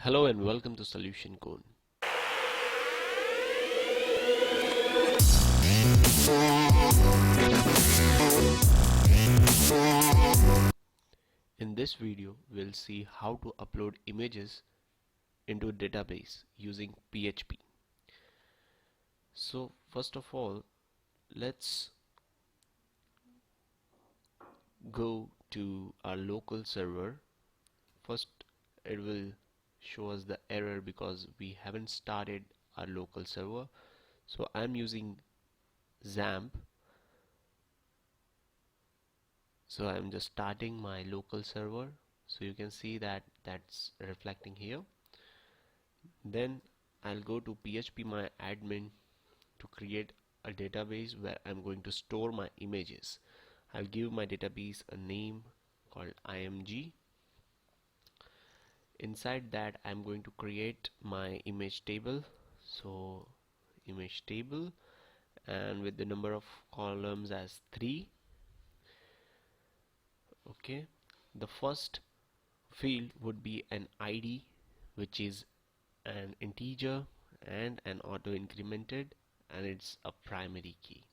Hello and welcome to Solution Code. In this video, we'll see how to upload images into a database using PHP. So first of all, let's go to our local server. First, it will show us the error because we haven't started our local server. So I'm using XAMPP. So I'm just starting my local server, so you can see that that's reflecting here. Then I'll go to PHP MyAdmin to create a database where I'm going to store my images. I'll give my database a name called img. Inside that I'm going to create my image table, so image table, and with the number of columns as 3. Okay, the first field would be an ID, which is an integer and an auto incremented, and it's a primary key.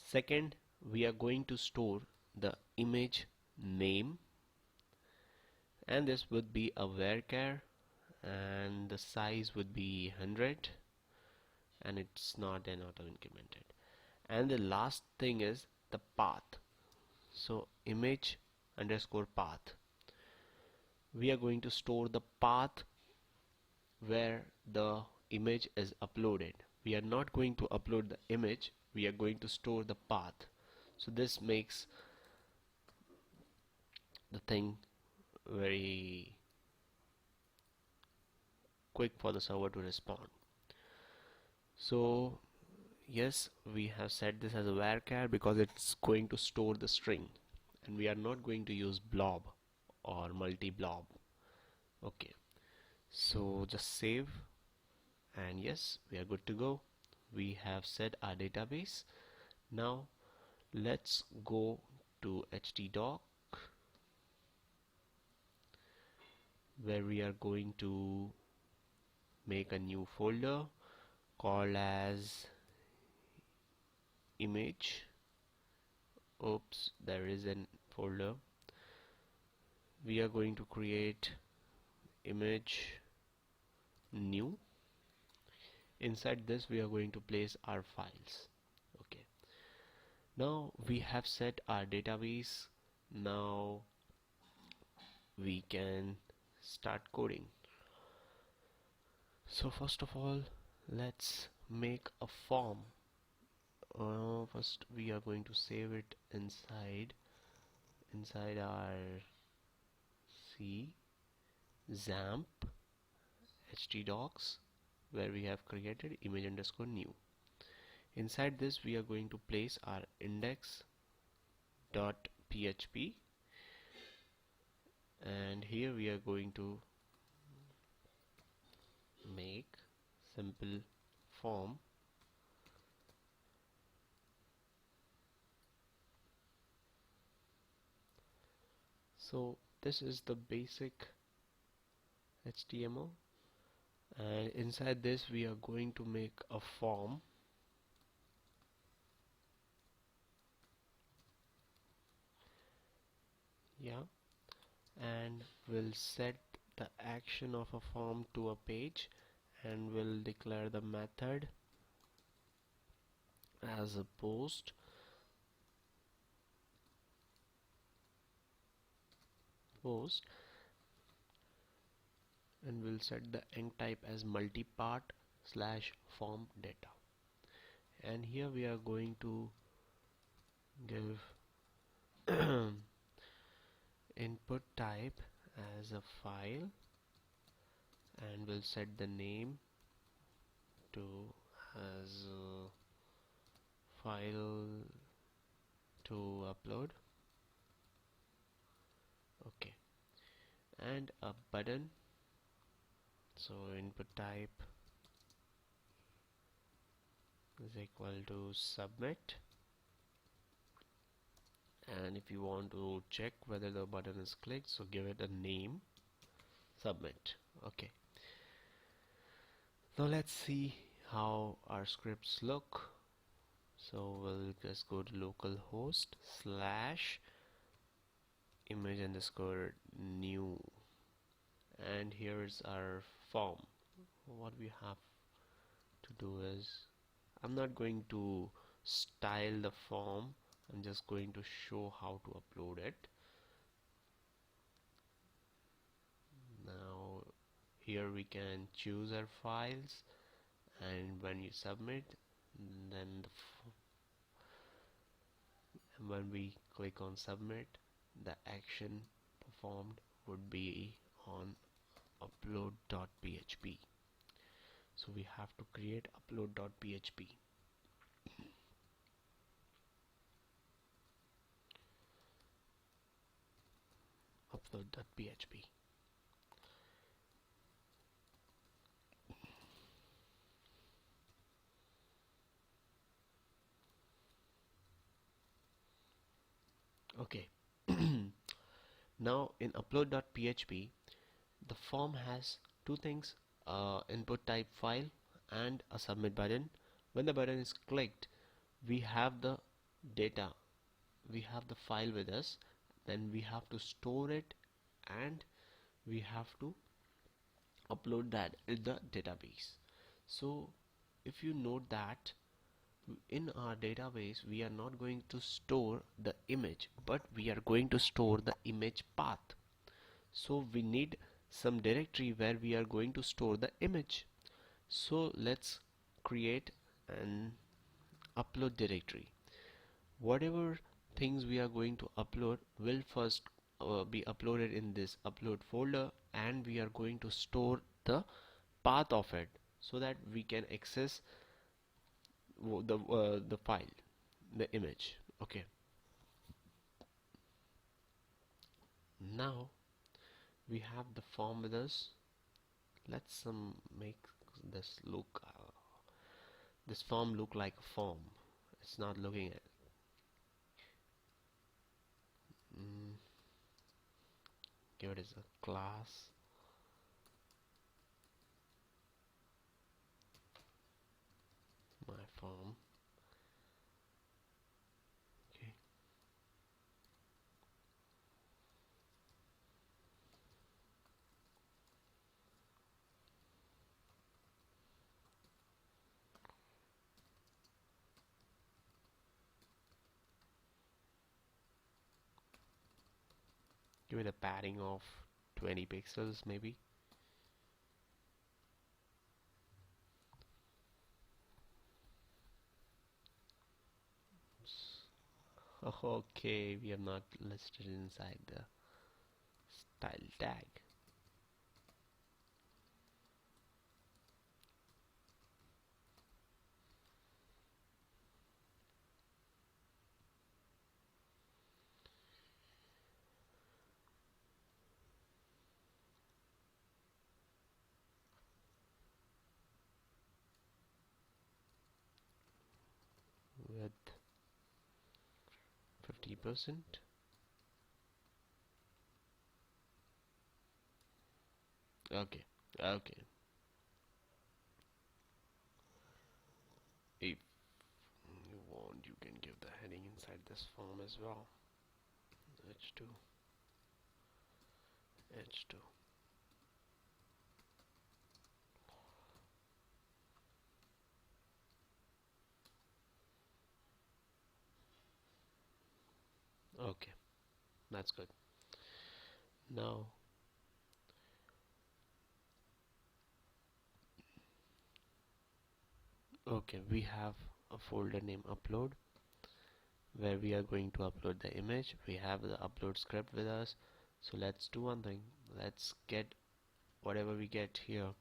Second, we are going to store the image name, and this would be a varchar, and the size would be 100, and it's not an auto incremented. And the last thing is the path, so image underscore path. We are going to store the path where the image is uploaded. We are not going to upload the image, we are going to store the path. So this makes the thing very quick for the server to respond. So yes, we have set this as a varchar because it's going to store the string, and we are not going to use blob or multi-blob. Okay, so just save, and yes, we are good to go. We have set our database. Now let's go to htdoc, where we are going to make a new folder called as image. Oops, there is a folder. We are going to create image new. Inside this we are going to place our files. Okay, now we have set our database. Now we can start coding. So first of all, let's make a form. First we are going to save it inside our C XAMPP htdocs, where we have created image underscore new. Inside this we are going to place our index.php, and here we are going to make simple form. So this is the basic HTML, and inside this we are going to make a form. Yeah, and we'll set the action of a form to a page, and we'll declare the method as a post. And we'll set the end type as multipart / form data, and here we are going to give input type as a file, and we'll set the name to as file to upload. Okay, and a button, so input type is equal to submit, and if you want to check whether the button is clicked, so give it a name, submit. Okay, now let's see how our scripts look. So we'll just go to localhost slash image underscore new, and here's our form. What we have to do is, I'm not going to style the form, I'm just going to show how to upload it. Now here we can choose our files, and when you submit, then when we click on submit, the action performed would be on upload.php. So we have to create upload.php. Upload.php. Okay. Now in upload.php, the form has two things: input type file and a submit button. When the button is clicked, we have the data, we have the file with us, then we have to store it, and we have to upload that in the database. So if you note that in our database we are not going to store the image, but we are going to store the image path. So we need some directory where we are going to store the image. So let's create an upload directory. Whatever things we are going to upload will first be uploaded in this upload folder, and we are going to store the path of it so that we can access the file, the image. Okay, now we have the form with us. Let's make this look this form look like a form. It's not looking at mm, give it as a class. My form. Okay, give it a padding of 20 pixels maybe. Okay, we have not listed inside the style tag. With 50%. Okay, okay. If you want, you can give the heading inside this form as well. H2, H2. Okay, that's good. Now, okay, we have a folder named upload where we are going to upload the image. We have the upload script with us. So let's do one thing. Let's get whatever we get here